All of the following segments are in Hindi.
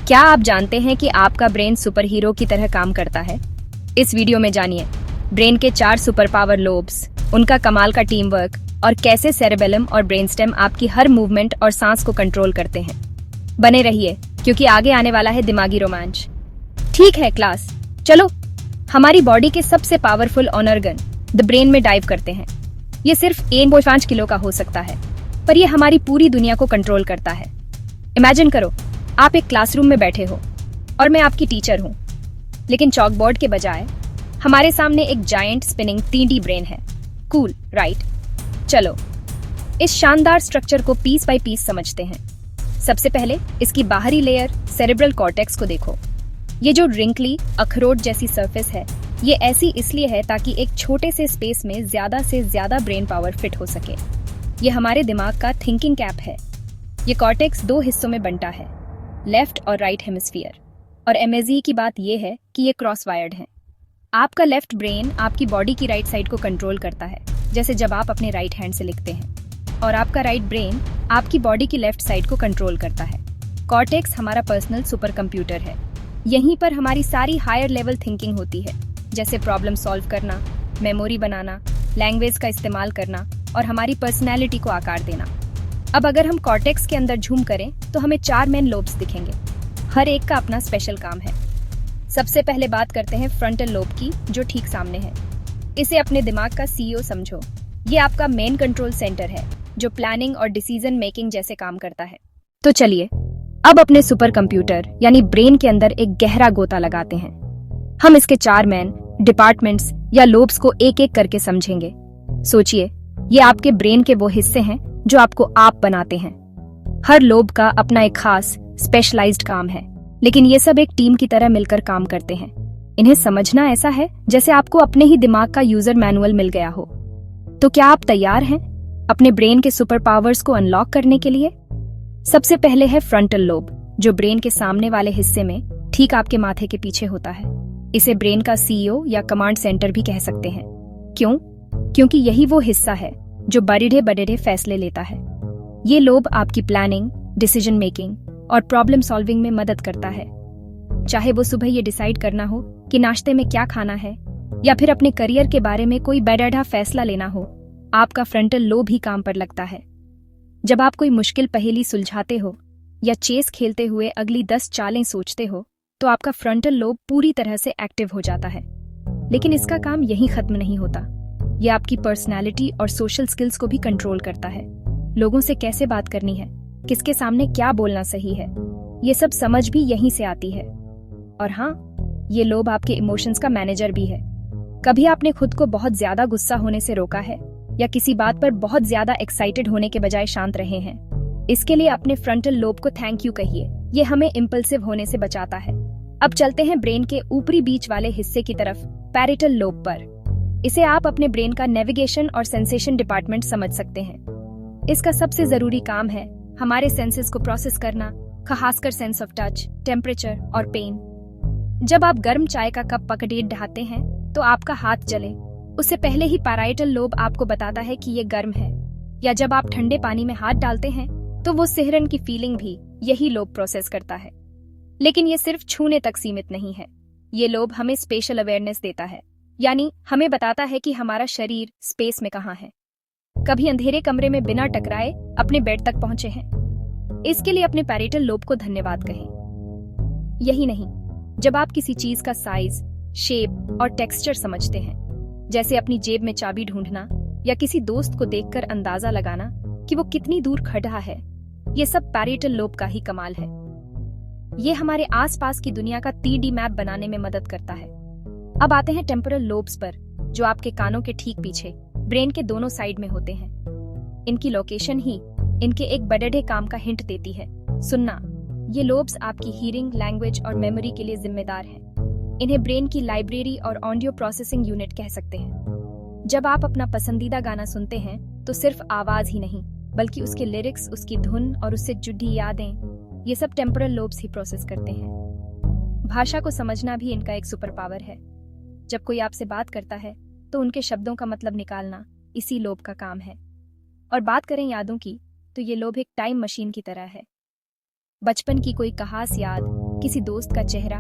क्या आप जानते हैं कि आपका ब्रेन सुपर हीरो की तरह काम करता है? इस वीडियो में जानिए ब्रेन के 4 सुपर पावर लोब्स, उनका कमाल का टीम वर्क और कैसे सेरेबेलम और ब्रेनस्टेम आपकी हर मूवमेंट और सांस को कंट्रोल करते हैं। बने रहिए क्योंकि आगे आने वाला है दिमागी रोमांच। ठीक है क्लास, चलो हमारी बॉडी के सबसे पावरफुल ऑर्गन द ब्रेन में डाइव करते हैं। ये सिर्फ 1.5 किलो का हो सकता है, पर ये हमारी पूरी दुनिया को कंट्रोल करता है। इमेजिन करो, आप एक क्लासरूम में बैठे हो और मैं आपकी टीचर हूँ, लेकिन चॉकबोर्ड के बजाय हमारे सामने एक जायंट स्पिनिंग 3D ब्रेन है। Cool, right? चलो इस शानदार स्ट्रक्चर को पीस बाय पीस समझते हैं। सबसे पहले इसकी बाहरी लेयर सेरेब्रल कॉर्टेक्स को देखो। ये जो रिंकली अखरोट जैसी सरफेस है, ये ऐसी इसलिए है ताकि एक छोटे से स्पेस में ज्यादा से ज्यादा ब्रेन पावर फिट हो सके। ये हमारे दिमाग का थिंकिंग कैप है। ये कॉर्टेक्स 2 हिस्सों में बंटा है, लेफ्ट और राइट हेमिस्फीयर। और अमेजिंग की बात यह है कि ये क्रॉस वायर्ड है। आपका लेफ्ट ब्रेन आपकी बॉडी की राइट साइड को कंट्रोल करता है, जैसे जब आप अपने राइट हैंड से लिखते हैं, और आपका राइट ब्रेन आपकी बॉडी की लेफ्ट साइड को कंट्रोल करता है। कॉर्टेक्स हमारा पर्सनल सुपर कंप्यूटर है। यहीं पर हमारी सारी हायर लेवल थिंकिंग होती है, जैसे प्रॉब्लम सॉल्व करना, मेमोरी बनाना, लैंग्वेज का इस्तेमाल करना और हमारी पर्सनैलिटी को आकार देना। अब अगर हम कॉर्टेक्स के अंदर झूम करें तो हमें 4 मेन लोब्स दिखेंगे। हर एक का अपना स्पेशल काम है। सबसे पहले बात करते हैं फ्रंटल लोब की, जो ठीक सामने है। इसे अपने दिमाग का CEO समझो। ये आपका मेन कंट्रोल सेंटर है, जो प्लानिंग और डिसीजन मेकिंग जैसे काम करता है। तो चलिए अब अपने सुपर कंप्यूटर यानी ब्रेन के अंदर एक गहरा गोता लगाते हैं। हम इसके 4 मेन डिपार्टमेंट्स या लोब्स को एक एक करके समझेंगे। सोचिए, ये आपके ब्रेन के वो हिस्से हैं जो आपको आप बनाते हैं। हर लोब का अपना एक खास स्पेशलाइज्ड काम है, लेकिन ये सब एक टीम की तरह मिलकर काम करते हैं। इन्हें समझना ऐसा है जैसे आपको अपने ही दिमाग का यूजर मैनुअल मिल गया हो। तो क्या आप तैयार हैं अपने ब्रेन के सुपर पावर्स को अनलॉक करने के लिए? सबसे पहले है फ्रंटल लोब, जो ब्रेन के सामने वाले हिस्से में ठीक आपके माथे के पीछे होता है। इसे ब्रेन का CEO या कमांड सेंटर भी कह सकते हैं। क्यों? क्योंकि यही वो हिस्सा है जो बड़े बड़े फैसले लेता है। ये लोब आपकी प्लानिंग, डिसीजन मेकिंग और प्रॉब्लम सॉल्विंग में मदद करता है। चाहे वो सुबह ये डिसाइड करना हो कि नाश्ते में क्या खाना है, या फिर अपने करियर के बारे में कोई बड़ा फैसला लेना हो, आपका फ्रंटल लोब ही काम पर लगता है। जब आप कोई मुश्किल पहेली सुलझाते हो या चेस खेलते हुए अगली 10 चालें सोचते हो, तो आपका फ्रंटल लोब पूरी तरह से एक्टिव हो जाता है। लेकिन इसका काम यहीं खत्म नहीं होता। ये आपकी पर्सनैलिटी और सोशल स्किल्स को भी कंट्रोल करता है। लोगों से कैसे बात करनी है, किसके सामने क्या बोलना सही है, ये सब समझ भी यहीं से आती है। और हाँ, ये लोब आपके इमोशंस का मैनेजर भी है। कभी आपने खुद को बहुत ज्यादा गुस्सा होने से रोका है, या किसी बात पर बहुत ज्यादा एक्साइटेड होने के बजाय शांत रहे हैं? इसके लिए अपने फ्रंटल लोब को थैंक यू कहिए। ये हमें इम्पल्सिव होने से बचाता है। अब चलते हैं ब्रेन के ऊपरी बीच वाले हिस्से की तरफ, पैरेटल लोब पर। इसे आप अपने ब्रेन का नेविगेशन और सेंसेशन डिपार्टमेंट समझ सकते हैं। इसका सबसे जरूरी काम है हमारे सेंसेस को प्रोसेस करना, खासकर सेंस ऑफ टच, टेम्परेचर और पेन। जब आप गर्म चाय का कप पकड़े ढाते हैं तो आपका हाथ जले, उससे पहले ही पैराइटल लोब आपको बताता है कि ये गर्म है। या जब आप ठंडे पानी में हाथ डालते हैं तो वो सिहरन की फीलिंग भी यही लोब प्रोसेस करता है। लेकिन ये सिर्फ छूने तक सीमित नहीं है। ये लोब हमें स्पेशल अवेयरनेस देता है, यानी हमें बताता है कि हमारा शरीर स्पेस में कहाँ है। कभी अंधेरे कमरे में बिना टकराए अपने बेड तक पहुंचे हैं? इसके लिए अपने पैरेटल लोब को धन्यवाद कहें। यही नहीं, जब आप किसी चीज का साइज, शेप और टेक्सचर समझते हैं, जैसे अपनी जेब में चाबी ढूंढना या किसी दोस्त को देखकर अंदाजा लगाना कि वो कितनी दूर खड़ा है, ये सब पैरेटल लोब का ही कमाल है। ये हमारे आसपास की दुनिया का 3D मैप बनाने में मदद करता है। अब आते हैं टेम्पोरल लोब्स पर, जो आपके कानों के ठीक पीछे ब्रेन के दोनों साइड में होते हैं। इनकी लोकेशन ही इनके एक बड़े काम का हिंट देती है, सुनना। ये लोब्स आपकी हीरिंग, लैंग्वेज और मेमोरी के लिए जिम्मेदार हैं। इन्हें ब्रेन की लाइब्रेरी और ऑडियो प्रोसेसिंग यूनिट कह सकते हैं। जब आप अपना पसंदीदा गाना सुनते हैं तो सिर्फ आवाज ही नहीं, बल्कि उसके लिरिक्स, उसकी धुन और उससे जुड़ी यादें, ये सब टेम्पोरल लोब्स ही प्रोसेस करते हैं। भाषा को समझना भी इनका एक सुपर पावर है। जब कोई आपसे बात करता है तो उनके शब्दों का मतलब निकालना इसी लोब का काम है। और बात करें यादों की, तो ये लोभ एक टाइम मशीन की तरह है। बचपन की कोई खास याद, किसी दोस्त का चेहरा,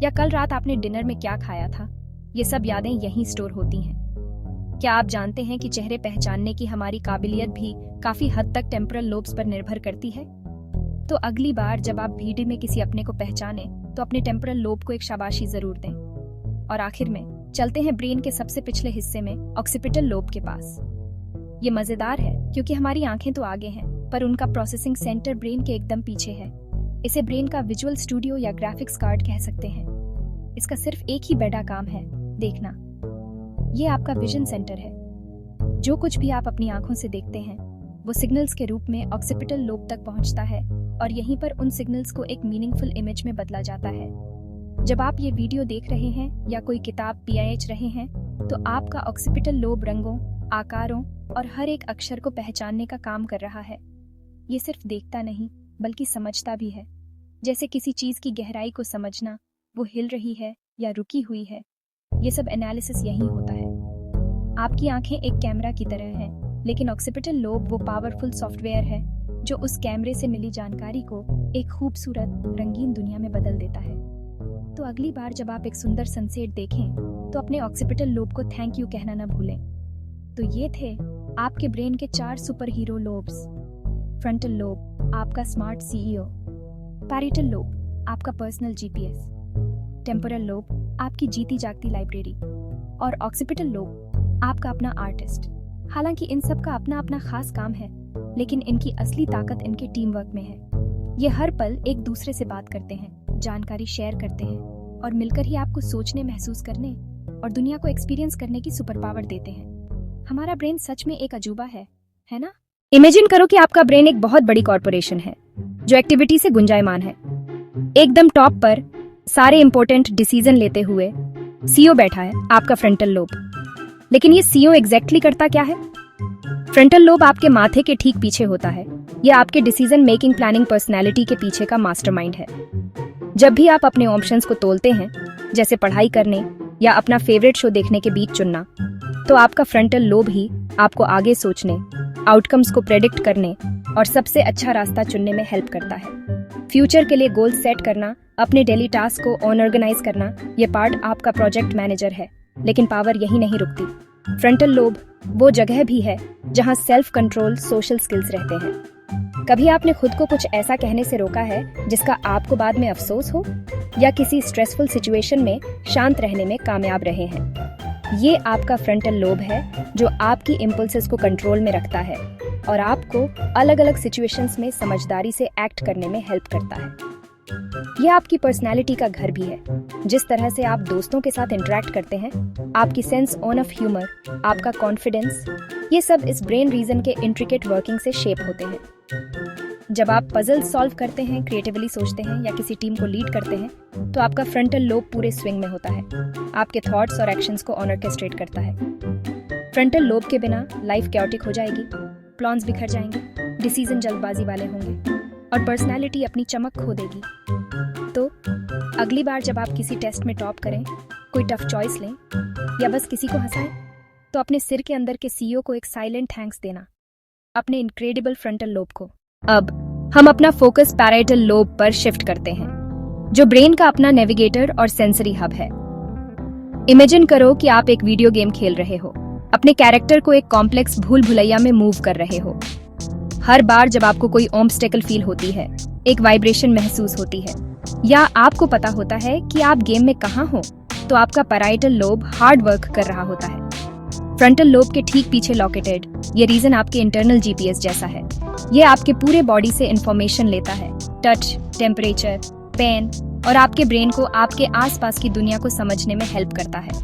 या कल रात आपने डिनर में क्या खाया था, ये सब यादें यहीं स्टोर होती हैं। क्या आप जानते हैं कि चेहरे पहचानने की हमारी काबिलियत भी काफी हद तक टेम्पोरल लोब्स पर निर्भर करती है? तो अगली बार जब आप भीड़ में किसी अपने को पहचाने तो अपने टेम्पोरल लोब को एक शाबाशी जरूर दें। और आखिर में चलते हैं ब्रेन के सबसे पिछले हिस्से में, ऑक्सीपिटल लोब के पास। ये मजेदार है क्योंकि हमारी आंखें तो आगे हैं, पर उनका प्रोसेसिंग सेंटर ब्रेन के एकदम पीछे है। इसे ब्रेन का विजुअल स्टूडियो या ग्राफिक्स कार्ड कह सकते हैं। इसका सिर्फ एक ही बड़ा काम है, देखना। ये आपका विजन सेंटर है। जो कुछ भी आप अपनी आंखों से देखते हैं वो सिग्नल्स के रूप में ऑक्सीपिटल लोब तक पहुंचता है और यहीं पर उन सिग्नल्स को एक मीनिंगफुल इमेज में बदला जाता है। जब आप ये वीडियो देख रहे हैं या कोई किताब पढ़ रहे हैं तो आपका ऑक्सीपिटल लोब रंगों, आकारों और हर एक अक्षर को पहचानने का काम कर रहा है। ये सिर्फ देखता नहीं बल्कि समझता भी है। जैसे किसी चीज की गहराई को समझना, वो हिल रही है या रुकी हुई है, ये सब एनालिसिस यहीं होता है। आपकी आंखें एक कैमरा की तरह हैं, लेकिन ऑक्सीपिटल लोब वो पावरफुल सॉफ्टवेयर है जो उस कैमरे से मिली जानकारी को एक खूबसूरत रंगीन दुनिया में बदल देता है। तो अगली बार जब आप एक सुंदर सनसेट देखें तो अपने ऑक्सीपिटल लोब को थैंक यू कहना न भूलें। तो ये थे आपके ब्रेन के 4 super hero lobes. Frontal lobe आपका स्मार्ट सीईओ, पैरिटल लोब आपका पर्सनल जीपीएस, टेम्पोरल लोब आपकी जीती जागती लाइब्रेरी और ऑक्सीपिटल लोब आपका अपना आर्टिस्ट। हालांकि इन सब का अपना अपना खास काम है, लेकिन इनकी असली ताकत इनके टीम वर्क में है। ये हर पल एक दूसरे से बात करते हैं, जानकारी शेयर करते हैं और मिलकर ही आपको सोचने, महसूस करने और दुनिया को एक्सपीरियंस करने की सुपर पावर देते हैं। हमारा ब्रेन सच में एक अजूबा है ना? इमेजिन करो कि आपका ब्रेन एक बहुत बड़ी कॉर्पोरेशन है जो एक्टिविटी से गुंजायमान है। एकदम टॉप पर सारे इंपॉर्टेंट डिसीजन लेते हुए सीईओ बैठा है, आपका फ्रंटल लोब। लेकिन ये सीईओ एग्जैक्टली करता क्या है? फ्रंटल लोब आपके माथे के ठीक पीछे होता है। यह आपके डिसीजन मेकिंग प्लानिंग पर्सनैलिटी के पीछे का मास्टरमाइंड है। जब भी आप अपने ऑप्शंस को तोलते हैं, जैसे पढ़ाई करने या अपना फेवरेट शो देखने के बीच चुनना, तो आपका फ्रंटल लोब ही आपको आगे सोचने, आउटकम्स को प्रेडिक्ट करने और सबसे अच्छा रास्ता चुनने में हेल्प करता है। फ्यूचर के लिए गोल सेट करना, अपने डेली टास्क को ऑर्गेनाइज करना, ये पार्ट आपका प्रोजेक्ट मैनेजर है। लेकिन पावर यही नहीं रुकती। फ्रंटल लोब वो जगह भी है जहां सेल्फ कंट्रोल, सोशल स्किल्स रहते हैं। कभी आपने खुद को कुछ ऐसा कहने से रोका है जिसका आपको बाद में अफसोस हो, या किसी स्ट्रेसफुल सिचुएशन में शांत रहने में कामयाब रहे हैं? ये आपका फ्रंटल लोब है जो आपकी इम्पल्सेस को कंट्रोल में रखता है और आपको अलग अलग सिचुएशंस में समझदारी से एक्ट करने में हेल्प करता है। यह आपकी पर्सनैलिटी का घर भी है। जिस तरह से आप दोस्तों के साथ इंटरेक्ट करते हैं, आपकी सेंस ऑफ ह्यूमर, आपका कॉन्फिडेंस, ये सब इस ब्रेन रीजन के इंट्रिकेट वर्किंग से शेप होते हैं। जब आप पजल सॉल्व करते हैं, क्रिएटिवली सोचते हैं या किसी टीम को लीड करते हैं, तो आपका फ्रंटल लोब पूरे स्विंग में होता है। आपके थॉट्स और एक्शंस को ऑर्केस्ट्रेट करता है। फ्रंटल लोब के बिना लाइफ कैओटिक हो जाएगी, प्लान्स बिखर जाएंगे, डिसीजन जल्दबाजी वाले होंगे और पर्सनालिटी अपनी चमक खो देगी। तो अगली बार जब आप किसी टेस्ट में टॉप करें, कोई टफ चॉइस लें या बस किसी को हंसाएं, तो अपने सिर के अंदर के सीईओ को एक साइलेंट थैंक्स देना, अपने इनक्रेडिबल फ्रंटल लोब को। अब हम अपना फोकस पैराइटल लोब पर शिफ्ट करते हैं, जो ब्रेन का अपना नेविगेटर और सेंसरी हब है। इमेजिन करो कि आप एक वीडियो गेम खेल रहे हो, अपने कैरेक्टर को एक कॉम्प्लेक्स भूल भुलैया में मूव कर रहे हो। हर बार जब आपको कोई ऑब्स्टेकल फील होती है, एक वाइब्रेशन महसूस होती है, या आपको पता होता है कि आप गेम में कहाँ हो, तो आपका पैराइटल लोब हार्ड वर्क कर रहा होता है। फ्रंटल लोब के ठीक पीछे लोकेटेड ये रीजन आपके इंटरनल जीपीएस जैसा है। ये आपके पूरे बॉडी से इंफॉर्मेशन लेता है, टच, टेम्परेचर, पेन, और आपके ब्रेन को आपके आसपास की दुनिया को समझने में हेल्प करता है।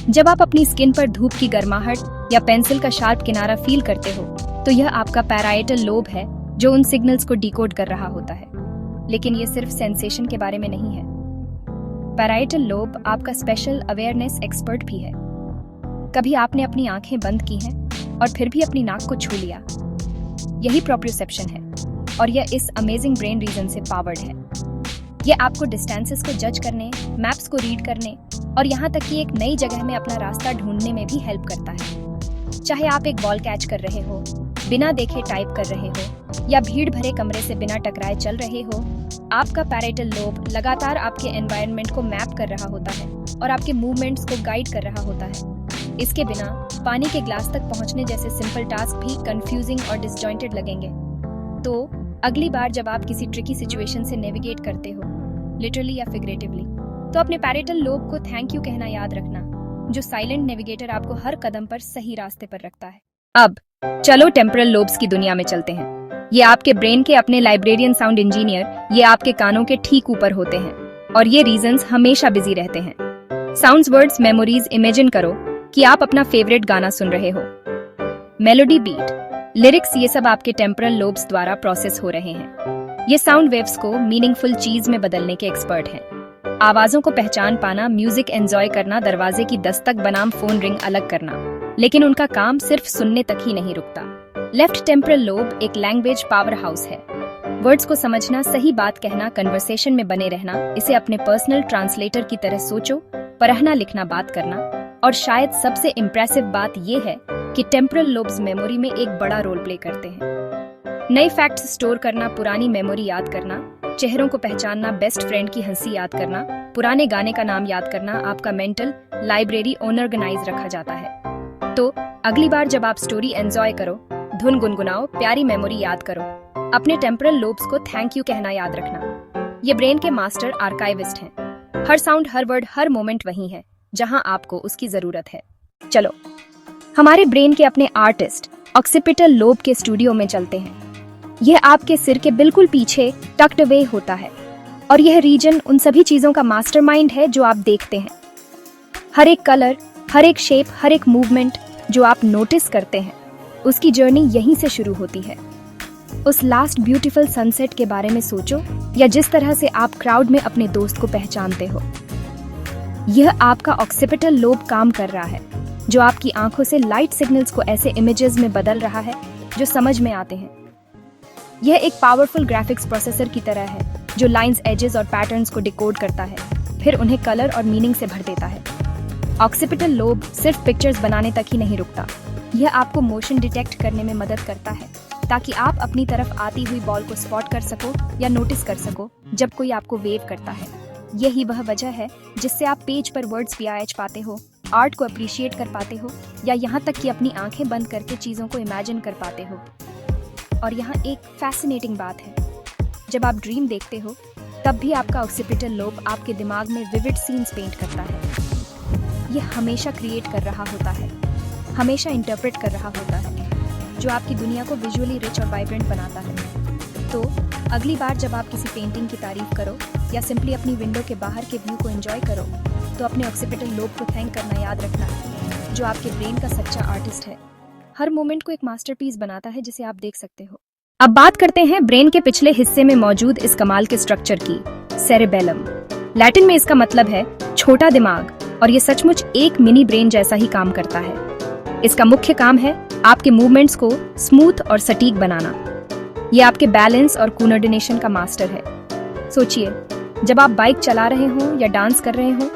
जब आप अपनी स्किन पर धूप की गर्माहट या पेंसिल का शार्प किनारा फील करते हो, तो यह आपका पैराइटल लोब है जो उन सिग्नल्स को डिकोड कर रहा होता है। लेकिन ये सिर्फ सेंसेशन के बारे में नहीं है। पैराइटल लोब आपका स्पेशल अवेयरनेस एक्सपर्ट भी है। कभी आपने अपनी आंखें बंद की हैं और फिर भी अपनी नाक को छू लिया? यही प्रोप्रियोसेप्शन है और यह इस अमेजिंग ब्रेन रीजन से पावर्ड है। यह आपको डिस्टेंसेस को जज करने, मैप्स को रीड करने और यहाँ तक कि एक नई जगह में अपना रास्ता ढूंढने में भी हेल्प करता है। चाहे आप एक बॉल कैच कर रहे हो, बिना देखे टाइप कर रहे हो या भीड़ भरे कमरे से बिना टकराए चल रहे हो, आपका पैरेटल लोब लगातार आपके एनवायरनमेंट को मैप कर रहा होता है और आपके मूवमेंट्स को गाइड कर रहा होता है। इसके बिना पानी के ग्लास तक पहुंचने जैसे सिंपल टास्क भी कंफ्यूजिंग और डिसजॉइंटेड लगेंगे। तो अगली बार जब आप किसी ट्रिकी सिचुएशन से नेविगेट करते हो, लिटरली या फिगरेटिवली, तो अपने पैरेटल लोब को थैंक यू कहना याद रखना, जो साइलेंट नेविगेटर आपको हर कदम पर सही रास्ते पर रखता है। अब चलो टेम्परल लोब्स की दुनिया में चलते हैं। ये आपके ब्रेन के अपने लाइब्रेरियन साउंड इंजीनियर, ये आपके कानों के ठीक ऊपर होते हैं और ये रीजंस हमेशा बिजी रहते हैं। साउंड्स, वर्ड्स, मेमोरीज, इमेजिन करो कि आप अपना फेवरेट गाना सुन रहे हो। मेलोडी, बीट, लिरिक्स, ये सब आपके टेम्परल लोब्स द्वारा प्रोसेस हो रहे हैं। ये साउंड वेव्स को मीनिंगफुल चीज में बदलने के एक्सपर्ट हैं। आवाजों को पहचान पाना, म्यूजिक एंजॉय करना, दरवाजे की दस्तक बनाम फोन रिंग अलग करना, लेकिन उनका काम सिर्फ सुनने तक ही नहीं रुकता। लेफ्ट टेम्परल लोब एक लैंग्वेज पावर हाउस है। वर्ड्स को समझना, सही बात कहना, कन्वर्सेशन में बने रहना, इसे अपने पर्सनल ट्रांसलेटर की तरह सोचो, पढ़ना, लिखना, बात करना। और शायद सबसे इम्प्रेसिव बात यह है कि टेम्परल लोब्स मेमोरी में एक बड़ा रोल प्ले करते हैं। नए फैक्ट्स स्टोर करना, पुरानी मेमोरी याद करना, चेहरों को पहचानना, बेस्ट फ्रेंड की हंसी याद करना, पुराने गाने का नाम याद करना, आपका मेंटल लाइब्रेरी ऑर्गेनाइज रखा जाता है। तो अगली बार जब आप स्टोरी एंजॉय करो, धुन गुनगुनाओ, प्यारी मेमोरी याद करो, अपने टेम्परल लोब्स को थैंक यू कहना याद रखना। ये ब्रेन के मास्टर आर्काइविस्ट हैं। हर साउंड, हर वर्ड, हर मोमेंट वही है जहां आपको उसकी जरूरत है। चलो हमारे ब्रेन के अपने आर्टिस्ट ऑक्सीपिटल लोब के स्टूडियो में चलते हैं। यह आपके सिर के बिल्कुल पीछे टक्ड अवे होता है और यह रीजन उन सभी चीजों का मास्टरमाइंड है जो आप देखते हैं। हर एक कलर, हर एक शेप, हर एक मूवमेंट जो आप नोटिस करते हैं, उसकी जर्नी यहीं से शुरू होती है। उस लास्ट ब्यूटीफुल सनसेट के बारे में सोचो, या जिस तरह से आप क्राउड में अपने दोस्त को पहचानते हो। यह आपका ऑक्सीपिटल लोब काम कर रहा है, जो आपकी आंखों से लाइट सिग्नल्स को ऐसे इमेजेस में बदल रहा है जो समझ में आते हैं। यह एक पावरफुल ग्राफिक्स प्रोसेसर की तरह है जो लाइंस, एजेस और पैटर्न्स को डिकोड करता है, फिर उन्हें कलर और मीनिंग से भर देता है। ऑक्सीपिटल लोब सिर्फ पिक्चर्स बनाने तक ही नहीं रुकता, यह आपको मोशन डिटेक्ट करने में मदद करता है ताकि आप अपनी तरफ आती हुई बॉल को स्पॉट कर सको या नोटिस कर सको जब कोई आपको वेव करता है। यही वह वजह है जिससे आप पेज पर वर्ड्स PIH पाते हो, आर्ट को अप्रिशिएट कर पाते हो, या यहाँ तक कि अपनी आंखें बंद करके चीज़ों को इमेजिन कर पाते हो। और यहाँ एक फैसिनेटिंग बात है, जब आप ड्रीम देखते हो तब भी आपका ऑक्सीपिटल लोब आपके दिमाग में विविड सीन्स पेंट करता है। यह हमेशा क्रिएट कर रहा होता है, हमेशा इंटरप्रेट कर रहा होता है, जो आपकी दुनिया को विजुअली रिच और वाइब्रेंट बनाता है। तो अगली बार जब आप किसी पेंटिंग की तारीफ करो या सिंपली अपनी विंडो के बाहर के व्यू को एंजॉय करो, तो अपने ऑक्सीपिटल लोब को थैंक करना याद रखना, जो आपके ब्रेन का सच्चा आर्टिस्ट है। हर मोमेंट को एक मास्टरपीस बनाता है जिसे आप देख सकते हो। अब बात करते हैं ब्रेन के पिछले हिस्से में मौजूद इस कमाल के स्ट्रक्चर की, सेरेबेलम। लैटिन में इसका मतलब है छोटा दिमाग, और ये सचमुच एक मिनी ब्रेन जैसा ही काम करता है। इसका मुख्य काम है आपके मूवमेंट्स को स्मूथ और सटीक बनाना। ये आपके बैलेंस और कोऑर्डिनेशन का मास्टर है। सोचिए, जब आप बाइक चला रहे हो या डांस कर रहे हो,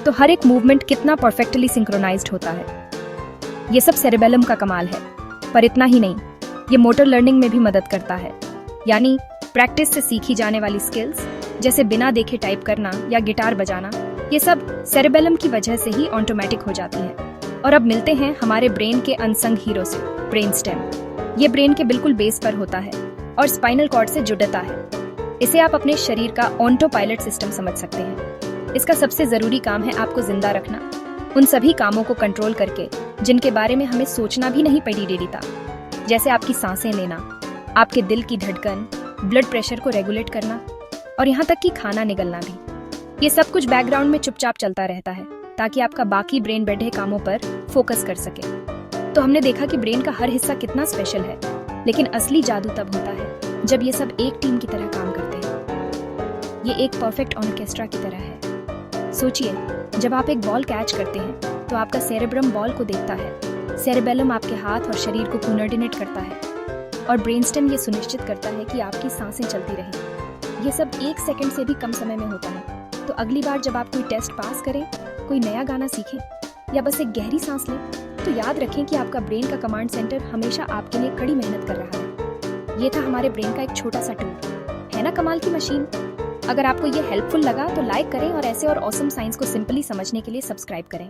तो हर एक मूवमेंट कितना परफेक्टली सिंक्रोनाइज्ड होता है। ये सब सेरेबेलम का कमाल है। पर इतना ही नहीं, ये मोटर लर्निंग में भी मदद करता है, यानी प्रैक्टिस से सीखी जाने वाली स्किल्स जैसे बिना देखे टाइप करना या गिटार बजाना, ये सब सेरेबेलम की वजह से ही ऑटोमेटिक हो जाती हैं। और अब मिलते हैं हमारे ब्रेन के अनसंग हीरो से, ब्रेन स्टेम। ये ब्रेन के बिल्कुल बेस पर होता है और स्पाइनल कॉर्ड से जुड़ता है। इसे आप अपने शरीर का ऑटो पायलट सिस्टम समझ सकते हैं। इसका सबसे जरूरी काम है आपको जिंदा रखना, उन सभी कामों को कंट्रोल करके जिनके बारे में हमें सोचना भी नहीं पड़ी डेली था, जैसे आपकी सांसें लेना, आपके दिल की धड़कन, ब्लड प्रेशर को रेगुलेट करना, और यहाँ तक कि खाना निगलना भी। ये सब कुछ बैकग्राउंड में चुपचाप चलता रहता है ताकि आपका बाकी ब्रेन बैठे कामों पर फोकस कर सके। तो हमने देखा कि ब्रेन का हर हिस्सा कितना स्पेशल है, लेकिन असली जादू तब होता है जब ये सब एक टीम की तरह काम करते हैं। ये एक परफेक्ट ऑर्केस्ट्रा की तरह है। सोचिए, जब आप एक बॉल कैच करते हैं तो आपका सेरेब्रम बॉल को देखता है, सेरेबेलम आपके हाथ और शरीर को कोऑर्डिनेट करता है, और ब्रेनस्टेम ये सुनिश्चित करता है कि आपकी सांसें चलती रहें। ये सब 1 सेकंड से भी कम समय में होता है। तो अगली बार जब आप कोई टेस्ट पास करें, कोई नया गाना सीखें, या बस एक गहरी सांस लें, तो याद रखें कि आपका ब्रेन का कमांड सेंटर हमेशा आपके लिए कड़ी मेहनत कर रहा है। ये था हमारे ब्रेन का एक छोटा सा टूल, है ना कमाल की मशीन। अगर आपको ये हेल्पफुल लगा तो लाइक करें और ऐसे और ऑसम साइंस को सिंपली समझने के लिए सब्सक्राइब करें।